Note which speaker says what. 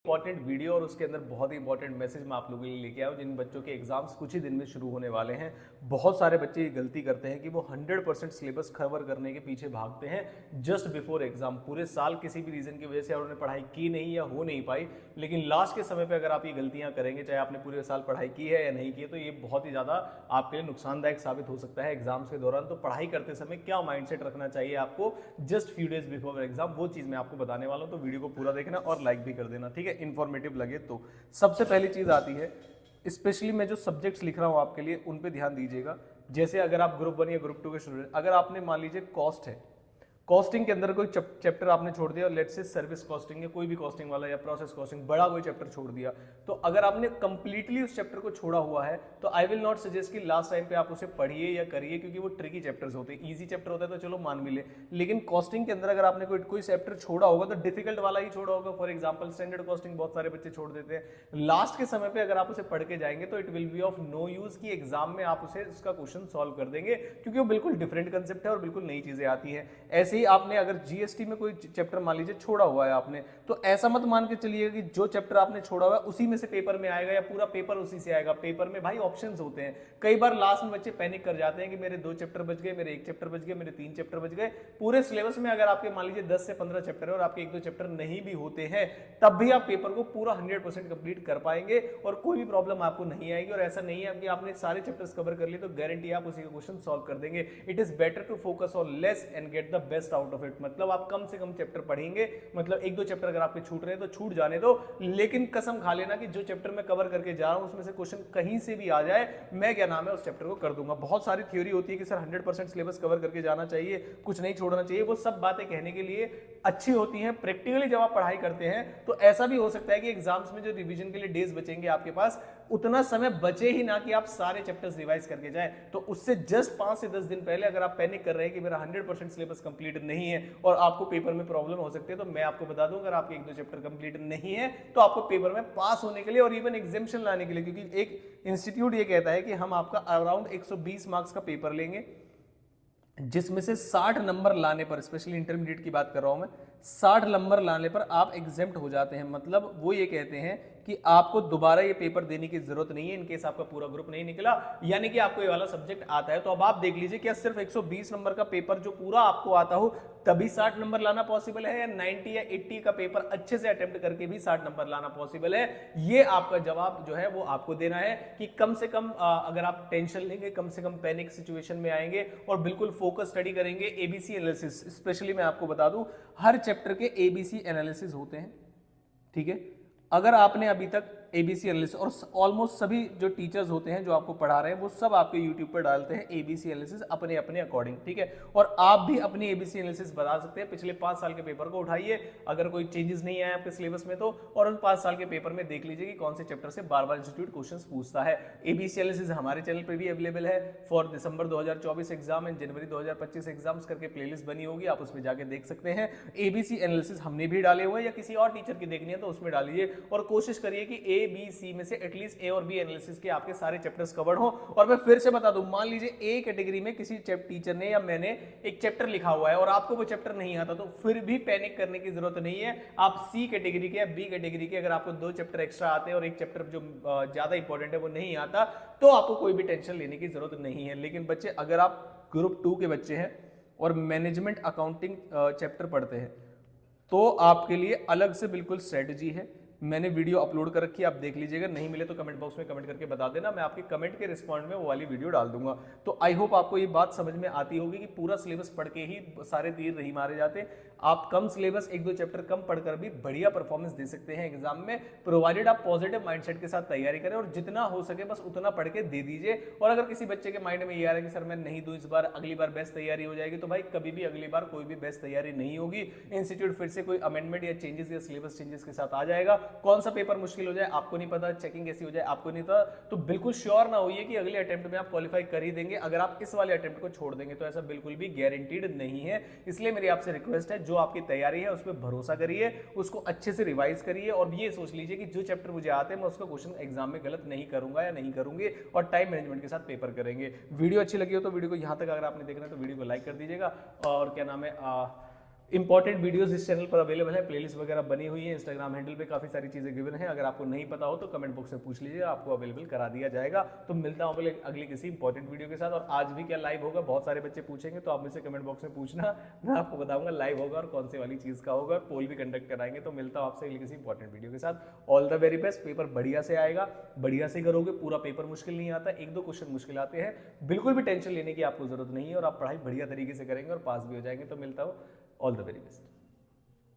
Speaker 1: Important video और उसके अंदर बहुत ही इंपॉर्टेंट मैसेज मैं आप लोगों के लिए लेके आया हूँ। जिन बच्चों के एग्जाम्स कुछ ही दिन में शुरू होने वाले हैं, बहुत सारे बच्चे ये गलती करते हैं कि वो 100% सिलेबस कवर करने के पीछे भागते हैं जस्ट बिफोर एग्जाम। पूरे साल किसी भी रीजन की वजह से उन्होंने पढ़ाई की नहीं या हो नहीं पाई, लेकिन लास्ट के समय पे अगर आप ये गलतियां करेंगे, चाहे आपने पूरे साल पढ़ाई की है या नहीं की है, तो ये बहुत ही ज़्यादा आपके लिए नुकसानदायक साबित हो सकता है एग्जाम्स के दौरान। तो पढ़ाई करते समय क्या माइंडसेट रखना चाहिए आपको just few days before exam, वो चीज़ मैं आपको बताने वाला हूँ। तो वीडियो को पूरा देखना और लाइक भी कर देना, ठीक है, इन्फॉर्मेटिव लगे तो। सबसे पहली चीज़ आती है, स्पेशली मैं जो सब्जेक्ट्स लिख रहा हूँ आपके लिए उन पे ध्यान दीजिएगा। जैसे अगर आप ग्रुप 1 या ग्रुप 2 के स्टूडेंट, अगर आपने मान लीजिए कॉस्ट है, कॉस्टिंग के अंदर कोई चैप्टर आपने छोड़ दिया, लेट्स से सर्विस कॉस्टिंग या कोई भी कॉस्टिंग वाला या प्रोसेस कॉस्टिंग, बड़ा कोई चैप्टर छोड़ दिया, तो अगर आपने कंप्लीटली उस चैप्टर को छोड़ा हुआ है तो आई विल नॉट सजेस्ट कि लास्ट टाइम पे आप उसे पढ़िए या करिए, क्योंकि वो ट्रिकी चैप्टर्स होते हैं। ईजी चैप्टर होता है तो चलो मान भी ले, लेकिन कॉस्टिंग के अंदर अगर आपने कोई चैप्टर छोड़ा होगा तो डिफिकल्ट वाला ही छोड़ा होगा। फॉर एग्जाम्पल स्टैंडर्ड कॉस्टिंग बहुत सारे बच्चे छोड़ देते हैं। लास्ट के समय पे अगर आप उसे पढ़ के जाएंगे तो it will be of no use कि एग्जाम में आप उसे उसका क्वेश्चन सॉल्व कर देंगे, क्योंकि वो बिल्कुल डिफरेंट कंसेप्ट है और बिल्कुल नई चीजें आती है। ऐसे ही आपने अगर जीएसटी में कोई चैप्टर मान लीजिए छोड़ा हुआ है आपने, तो ऐसा मत मान के चलिएगा कि जो चैप्टर आपने छोड़ा हुआ है उसी में से पेपर में आएगा या पूरा पेपर उसी से आएगा। पेपर में भाई ऑप्शंस होते हैं। कई बार लास्ट में बच्चे पैनिक कर जाते हैं कि मेरे 2 चैप्टर बच गए, मेरे 1 चैप्टर बच गए, मेरे 3 चैप्टर बच गए। पूरे सिलेबस में अगर आपके मान लीजिए 10 से 15 चैप्टर है और आपके 1-2 चैप्टर नहीं भी होते हैं, तब भी आप पेपर को पूरा 100% कंप्लीट कर पाएंगे और कोई भी प्रॉब्लम आपको नहीं आएगी। और ऐसा नहीं है कि आपने सारे चैप्टर्स कवर कर लिए तो गारंटी आप उसी का क्वेश्चन सॉल्व कर देंगे। It is better to focus on less and get the best out of it. मतलब आप कम से कम चैप्टर पढ़ेंगे, मतलब 1-2 चैप्टर अगर आपके छूट रहे हैं तो छूट जाने दो, लेकिन कसम खा लेना कि जो चैप्टर मैं कवर करके जा रहा हूं उसमें से क्वेश्चन कहीं से भी आ जाए, मैं क्या नाम है उस चैप्टर को कर दूंगा। बहुत सारी थ्योरी होती है कि सर 100% सिलेबस कवर करके जाना चाहिए, कुछ नहीं छोड़ना चाहिए, वो सब बातें कहने के लिए अच्छी होती हैं। प्रैक्टिकली जब आप पढ़ाई करते हैं तो ऐसा भी हो सकता है कि एग्जाम्स में जो रिवीजन के लिए डेज बचेंगे आपके पास, उतना समय बचे ही ना कि आप सारे चैप्टर्स रिवाइज करके जाएं। तो उससे जस्ट 5 से 10 दिन पहले अगर आप पैनिक कर रहे हैं कि मेरा 100% सिलेबस कंप्लीट नहीं है और आपको पेपर में प्रॉब्लम हो सकती है, तो मैं आपको बता दूं, अगर आपके 1-2 चैप्टर कंप्लीट नहीं है तो आपको पेपर में पास होने के लिए और इवन एग्जामिशन लाने के लिए, क्योंकि एक इंस्टीट्यूट ये कहता है कि हम आपका अराउंड 120 मार्क्स का पेपर लेंगे, जिसमें से 60 नंबर लाने पर, स्पेशली इंटरमीडिएट की बात कर रहा हूं मैं, 60 नंबर लाने पर आप एग्जेम्प्ट हो जाते हैं। मतलब वो ये कहते हैं कि आपको दोबारा ये पेपर देने की जरूरत नहीं है इनकेस आपका पूरा ग्रुप नहीं निकला, यानी कि आपको ये वाला सब्जेक्ट आता है। तो अब आप देख लीजिए, क्या सिर्फ 120 नंबर का पेपर जो पूरा आपको आता हो तभी 60 नंबर लाना पॉसिबल है, या 90 या 80 का पेपर अच्छे से अटेम्प्ट करके भी 60 नंबर लाना पॉसिबल है? ये आपका जवाब जो है वो आपको देना है कि कम से कम अगर आप टेंशन लेंगे, कम से कम पैनिक सिचुएशन में आएंगे और बिल्कुल फोकस स्टडी करेंगे। एबीसी एनालिसिस, स्पेशली मैं आपको बता दूं, हर चैप्टर के एबीसी एनालिसिस होते हैं, ठीक है। अगर आपने अभी तक एबीसी एनालिसिस, और ऑलमोस्ट सभी जो टीचर्स होते हैं जो आपको पढ़ा रहे हैं वो सब आपके यूट्यूब पर डालते हैं एबीसी एनालिसिस अपने अपने अकॉर्डिंग, ठीक है। और आप भी अपनी एबीसी एनालिसिस बता सकते हैं। पिछले 5 साल के पेपर को उठाइए, अगर कोई चेंजेस नहीं आए आपके सिलेबस में तो, और उन 5 साल के पेपर में देख लीजिए कि कौन से चैप्टर से बार बार इंस्टीट्यूट क्वेश्चंस पूछता है। एबीसी एनालिसिस हमारे चैनल पर भी अवेलेबल है for December 2024 exam and January 2025 exams करके प्लेलिस्ट बनी होगी, आप उसमें जाके देख सकते हैं। एबीसी एनालिसिस हमने भी डाले हुए हैं, या किसी और टीचर की देखनी है तो उसमें डालिए, और कोशिश करिए कि ए बी सी में से एटलीस्ट ए और बी एनालिसिस के आपके सारे चैप्टर्स कवर्ड हो। और मैं फिर से बता दूं, मान लीजिए ए कैटेगरी में किसी टीचर ने या मैंने एक चैप्टर लिखा हुआ है और आपको वो चैप्टर नहीं आता, तो फिर भी पैनिक करने की जरूरत नहीं है। आप सी कैटेगरी के या बी कैटेगरी के, अगर आपको 2 चैप्टर एक्स्ट्रा आते हैं और एक चैप्टर जो ज्यादा इंपॉर्टेंट है वो नहीं आता, तो आपको कोई भी टेंशन लेने की जरूरत नहीं है। लेकिन बच्चे, अगर आप ग्रुप 2 के बच्चे हैं और मैनेजमेंट अकाउंटिंग चैप्टर पढ़ते हैं, तो आपके लिए अलग से बिल्कुल स्ट्रेटजी है। मैंने वीडियो अपलोड कर रखी है, आप देख लीजिएगा। नहीं मिले तो कमेंट बॉक्स में कमेंट करके बता देना, मैं आपके कमेंट के रिस्पॉन्ड में वो वाली वीडियो डाल दूंगा। तो आई होप आपको ये बात समझ में आती होगी कि पूरा सिलेबस पढ़ के ही सारे तीर नहीं मारे जाते। आप कम सिलेबस 1-2 चैप्टर कम पढ़कर भी बढ़िया परफॉर्मेंस दे सकते हैं एग्जाम में, प्रोवाइडेड आप पॉजिटिव माइंडसेट के साथ तैयारी करें और जितना हो सके बस उतना पढ़ के दे दीजिए। और अगर किसी बच्चे के माइंड में ये आ रहा है कि सर मैं नहीं दूं इस बार, अगली बार बेस्ट तैयारी हो जाएगी, तो भाई कभी भी अगली बार कोई भी बेस्ट तैयारी नहीं होगी। इंस्टीट्यूट फिर से कोई अमेंडमेंट या चेंजेस या सिलेबस चेंजेस के साथ आ जाएगा। कौन सा पेपर मुश्किल हो जाए आपको नहीं पता, चेकिंग कैसी हो जाए आपको नहीं पता, तो बिल्कुल श्योर ना होइए कि अगले अटेम्प्ट में आप क्वालिफाई कर ही देंगे अगर आप इस वाले अटेम्प्ट को छोड़ देंगे, तो ऐसा बिल्कुल भी गारंटीड नहीं है। इसलिए मेरी आपसे रिक्वेस्ट है, जो आपकी तैयारी है उस पर भरोसा करिए, उसको अच्छे से रिवाइज करिए और ये सोच लीजिए कि जो चैप्टर मुझे आते हैं मैं उसका क्वेश्चन एग्जाम में गलत नहीं करूंगा या नहीं करूंगी, और टाइम मैनेजमेंट के साथ पेपर करेंगे। वीडियो अच्छी लगी हो तो वीडियो को यहां तक अगर आपने देखना है तो वीडियो को लाइक कर दीजिएगा, और क्या नाम है इंपॉर्टेंट वीडियोस इस चैनल पर अवेलेबल है, प्लेलिस्ट वगैरह बनी हुई है, इंस्टाग्राम हैंडल पे काफी सारी चीजें गिवन है। अगर आपको नहीं पता हो तो कमेंट बॉक्स में पूछ लीजिए, आपको अवेलेबल करा दिया जाएगा। तो मिलता हूं अगली किसी इंपॉर्टेंट वीडियो के साथ। और आज भी क्या लाइव होगा, बहुत सारे बच्चे पूछेंगे, तो आप मुझसे कमेंट बॉक्स में पूछना, मैं आपको बताऊंगा लाइव होगा और कौन सी वाली चीज का होगा, और पोल भी कंडक्ट कराएंगे। तो मिलता हूं आपसे अगली किसी इंपॉर्टेंट वीडियो के साथ। All the very best, paper बढ़िया से आएगा, बढ़िया से करोगे, पूरा पेपर मुश्किल नहीं आता, एक दो क्वेश्चन मुश्किल आते हैं, बिल्कुल भी टेंशन लेने की आपको जरूरत नहीं है, और आप पढ़ाई बढ़िया तरीके से करेंगे और पास भी हो जाएंगे। तो मिलता हूं, ऑल द वेरी बेस्ट।